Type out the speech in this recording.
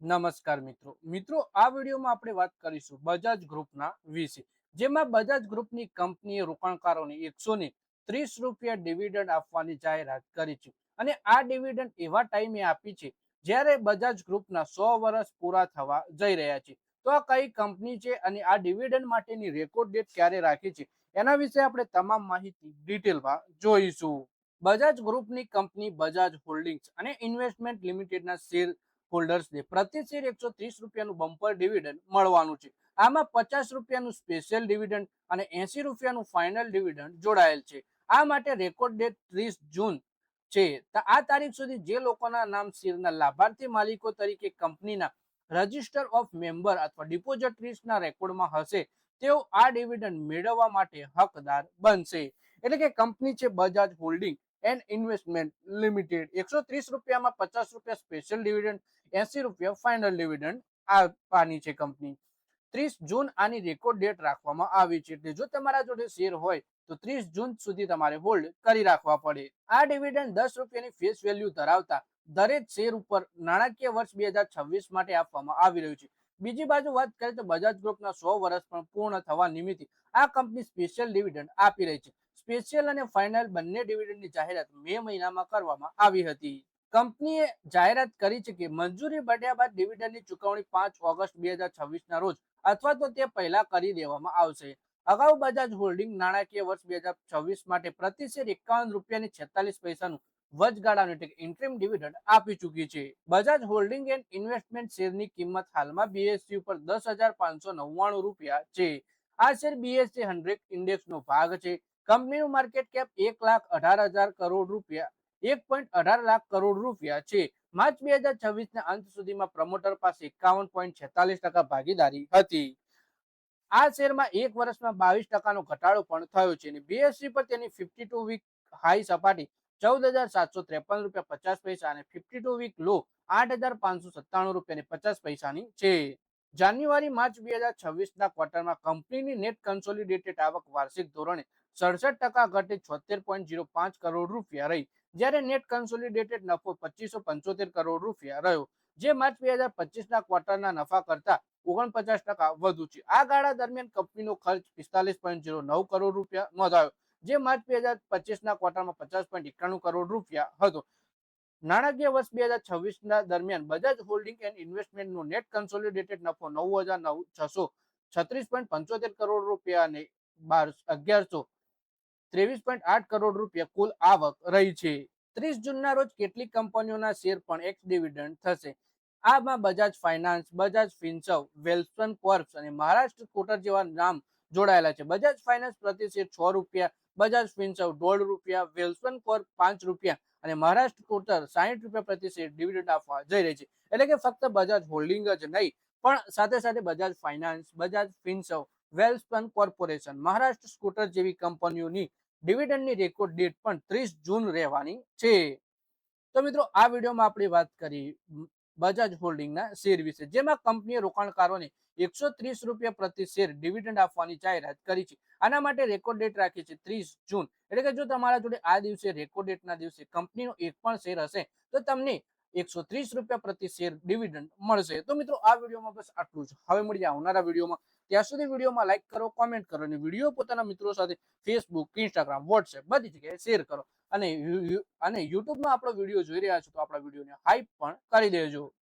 નમસ્કાર મિત્રો આ વિડીયોમાં આપણે વાત કરીશું બજાજ ગ્રુપના વિશે, જેમાં બજાજ ગ્રુપની કંપનીએ રોકાણકારોને 130 રૂપિયા ડિવિડન્ડ આપવાની જાહેરાત કરી છે. અને આ ડિવિડન્ડ એવા ટાઈમે આપી છે જ્યારે બજાજ ગ્રુપના 100 વર્ષ પૂરા થવા જઈ રહ્યા છે. તો આ કઈ કંપની છે અને આ ડિવિડન્ડ માટેની રેકોર્ડ ડેટ ક્યારે રાખી છે, એના વિશે આપણે તમામ માહિતી ડિટેલમાં જોઈશું. બજાજ ગ્રુપની કંપની બજાજ હોલ્ડિંગ્સ અને ઇન્વેસ્ટમેન્ટ લિમિટેડના શેર હોલ્ડર્સને પ્રતિ શેર 130 રૂપિયાનું બમ્પર ડિવિડન્ડ મળવાનું છે. આમાં 50 રૂપિયાનું સ્પેશિયલ ડિવિડન્ડ અને 80 રૂપિયાનું ફાઇનલ ડિવિડન્ડ જોડાયેલ છે. આ માટે રેકોર્ડ ડેટ 30 જૂન છે. આ તારીખ સુધી જે લોકોના નામ શેરના લાભાર્થી માલિકો તરીકે કંપનીના રજિસ્ટર ઓફ મેમ્બર અથવા ડિપોઝિટરીઝના રેકોર્ડમાં હશે, તેઓ આ ડિવિડન્ડ મેળવવા માટે હકદાર બનશે. એટલે કે કંપની છે Bajaj holding and investment limited, 130 રૂપિયામાં 50 રૂપિયા સ્પેશિયલ ડિવિડન્ડ, 80 રૂપિયા ફાઇનલ ડિવિડન્ડ આપવાની છે કંપની. 30 જૂન આની રેકોર્ડ ડેટ રાખવામાં આવી છે. એટલે જો તમારા જોડે શેર હોય તો 30 જૂન સુધી તમારે હોલ્ડ કરી રાખવા પડે. આ ડિવિડન્ડ 10 રૂપિયાની ફેસ વેલ્યુ ધરાવતા દરેક શેર ઉપર નાણાકીય વર્ષ 2026 માટે આપવામાં આવી રહ્યું છે. બીજી બાજુ વાત કરીએ તો બજાજ ગ્રુપના 100 વર્ષ પણ પૂર્ણ થવા નિમિત્તે આ કંપની સ્પેશિયલ ડિવિડન્ડ આપી રહી છે. સ્પેશિયલ અને ફાઇનલ બંને ડિવિડન્ડની જાહેરાત મે મહિનામાં કરવામાં આવી હતી. કંપનીએ જાહેરાત કરી છે કે મંજૂરી મળ્યા બાદ ડિવિડન્ડની ચૂકવણી 5 ઓગસ્ટ 2026 ના રોજ અથવા તો તે પહેલા કરી દેવામાં આવશે. અગાઉ બજાજ હોલ્ડિંગ નાણાકીય વર્ષ 2026 માટે પ્રતિ શેર 51 રૂપિયાની 46 પૈસાનું વચગાળાનું એટલે કે ઇન્ટરિમ ડિવિડન્ડ આપી ચૂકી છે. બજાજ હોલ્ડિંગ એન્ડ ઇન્વેસ્ટમેન્ટ શેરની કિંમત હાલમાં બીએસસી ઉપર 10,599 રૂપિયા છે. આ શેર બીએસસી 100 ઇન્ડેક્સનો ભાગ છે. કંપનીનું માર્કેટ કેપ 1,18,000 કરોડ રૂપિયા 1.18 લાખ કરોડ રૂપિયા છે. માર્ચ 2026 ના અંત સુધીમાં પ્રમોટર પાસે 51.46% ભાગીદારી હતી. આ શેરમાં એક વર્ષમાં 22% ઘટાડો પણ થયો છે અને બીએસસી પર તેની 52 વીક હાઈ સપાટી 14,753 રૂપિયા 50 પૈસા અને 52 વીક લો 8,597 રૂપિયા 50 પૈસાની છે. જાન્યુઆરી માર્ચ 2026 ના ક્વાર્ટરમાં કંપનીની નેટ કન્સોલિડેટેડ આવક વાર્ષિક ધોરણે 67% ઘટી 76.05 કરોડ રૂપિયા રહી, જ્યારે નેટ કન્સોલિડેટેડ નફો 2575 કરોડ રૂપિયા રહ્યો, જે માર્ચ 2025 ના ક્વાર્ટરના નફા કરતા 49% વધુ છે. આ ગાળા દરમિયાન કંપનીનો ખર્ચ 45.09 કરોડ રૂપિયા નોંધાયો, જે માર્ચ 2025 ના ક્વાર્ટરમાં 50.91 કરોડ રૂપિયા હતો. નાણાકીય વર્ષ 2026 ના દરમિયાન બજાજ હોલ્ડિંગ એન્ડ ઇન્વેસ્ટમેન્ટનો નેટ કન્સોલિડેટેડ નફો 9,635.75 કરોડ રૂપિયા અને 1,123.8 કરોડ રૂપિયા કુલ આવક રહી છે. 30 જૂનના રોજ કેટલીક કંપનીઓના શેર પણ એક્સ ડિવિડન્ડ થશે. આમાં બજાજ ફાઇનાન્સ, બજાજ ફિનસર્વ, વેલસ્પન કોર્પ્સ અને મહારાષ્ટ્ર સ્કૂટર જેવા નામ જોડાયેલા છે. બજાજ ફાઇનાન્સ પ્રતિ શેર 6 રૂપિયા, બજાજ ફિનસર્વ 1.5 રૂપિયા, વેલસ્પન કોર્પ 5 રૂપિયા અને મહારાષ્ટ્ર સ્કૂટર 60 રૂપિયા પ્રતિ શેર ડિવિડન્ડ આપવા જઈ રહી છે. એટલે કે ફક્ત બજાજ હોલ્ડિંગ જ નહીં, પણ સાથે સાથે Bajaj finance, Bajaj Finserv, Welspun corporation, Maharashtra scooter જેવી કંપનીઓની ડિવિડન્ડની રેકોર્ડ ડેટ પણ 30 જૂન રહેવાની છે. તો મિત્રો આ વિડીયોમાં આપણે વાત કરી બજાજ હોલ્ડિંગના શેર વિશે, જેમાં કંપનીએ રોકાણકારોને 130 રૂપિયા પ્રતિ શેર ડિવિડન્ડ આપવાની જાહેરાત કરી છે. આના માટે રેકોર્ડ ડેટ રાખી છે 30 જૂન. એટલે કે જો તમારા જોડે આ દિવસે રેકોર્ડ ડેટના દિવસે કંપનીનો એક પણ શેર હશે તો તમને 130 રૂપિયા પ્રતિ શેર ડિવિડન્ડ મળશે. તો મિત્રો આ વિડીયોમાં બસ આટલું જ. હવે મળીએ આવનારા વિડીયોમાં. ત્યાં સુધી વિડીયોમાં લાઈક કરો, કોમેન્ટ કરો અને વિડીયો પોતાના મિત્રો સાથે ફેસબુક, ઇન્સ્ટાગ્રામ, વોટ્સએપ બધી જગ્યાએ શેર કરો. અને યુટ્યુબમાં આપણો વિડીયો જોઈ રહ્યા છો તો આપણા વિડીયોને હાઈપ પણ કરી દેજો.